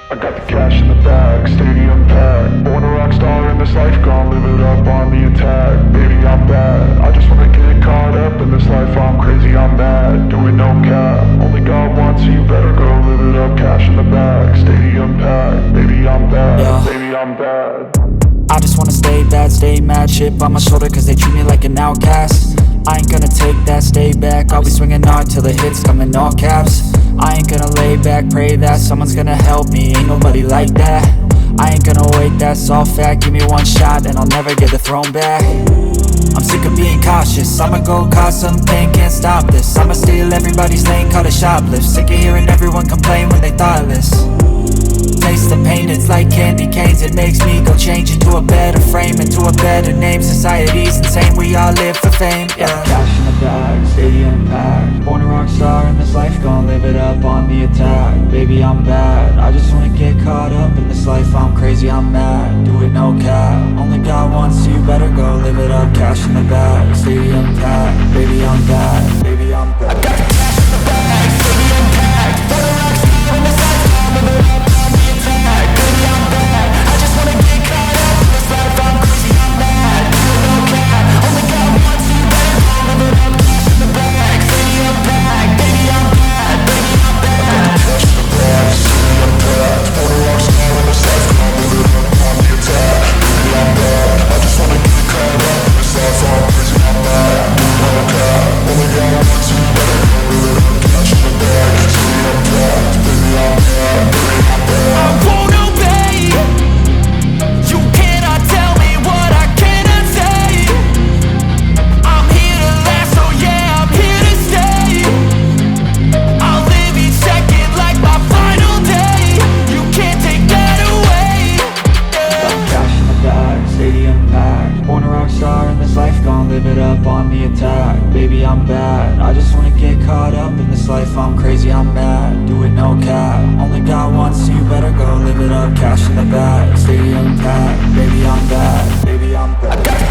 I got the cash in the bag, stadium packed. Born a rock star in this life, gon' live it up on the attack. Baby, I'm bad, I just wanna get caught up in this life. I'm crazy, I'm mad, doing no cap. Only God wants, so you better go live it up. Cash in the bag, stadium packed. Baby, I'm bad, Yeah. baby, I'm bad. I just wanna stay bad, stay mad. Chip on my shoulder cause they treat me like an outcast. I ain't gonna take that, stay back. I'll be swinging hard till the hits come in all caps. I ain't gonna lay back, pray that someone's gonna help me. Ain't nobody like that. I ain't gonna wait, that's all fact. Give me one shot and I'll never get the throne back. I'm sick of being cautious, I'ma go cause some pain, can't stop this. I'ma steal everybody's lane, call it shoplift. Sick of hearing everyone complain when they thoughtless. Taste the pain, it's like candy canes. It makes me go change into a better frame, into a better name. Society's insane, we all live for fame, yeah. Cash in the bag, stadium packed. Born a rock star in this life, gon' live it up on the attack. Baby, I'm bad, I just wanna get caught up in this life. I'm crazy, I'm mad, do it no cap. Only God wants, so you better go live it up. Cash in the bag, stadium packed. Baby, I'm bad, baby, I'm bad. I got the cash in the bag, stadium packed. Born a rock star in this life, gon' live it up on the attack. Baby, I'm bad, I just wanna get caught up in this life. I'm crazy, I'm mad, do it no cap. Only God wants, so you better go live it up. Cash in the bag, stadium packed. Baby, I'm bad, baby, I'm bad. Cash in the bag, stadium packed. Born a rock star in this life, gon' live it up on the attack. Baby, I'm bad, I just wanna get caught up in this life. I'm crazy, I'm mad, do it no cap. Only God wants, so you better go live it up. Cash in the bag, stadium packed. Baby, I'm bad, baby, I'm bad. I won't obey. You cannot tell me what I cannot say. I'm here to last, so yeah, I'm here to stay. I'll live each second like my final day. You can't take that away, yeah. Cash in the bag, stadium packed. Born a rock star in this life, gon' live it up on the attack. Baby, I'm bad, I just wanna get caught up in this life. I'm crazy, I'm mad, do it no cap. Only God wants, so you better go live it up. Cash in the bag, stadium packed. Baby, I'm bad, baby, I'm bad.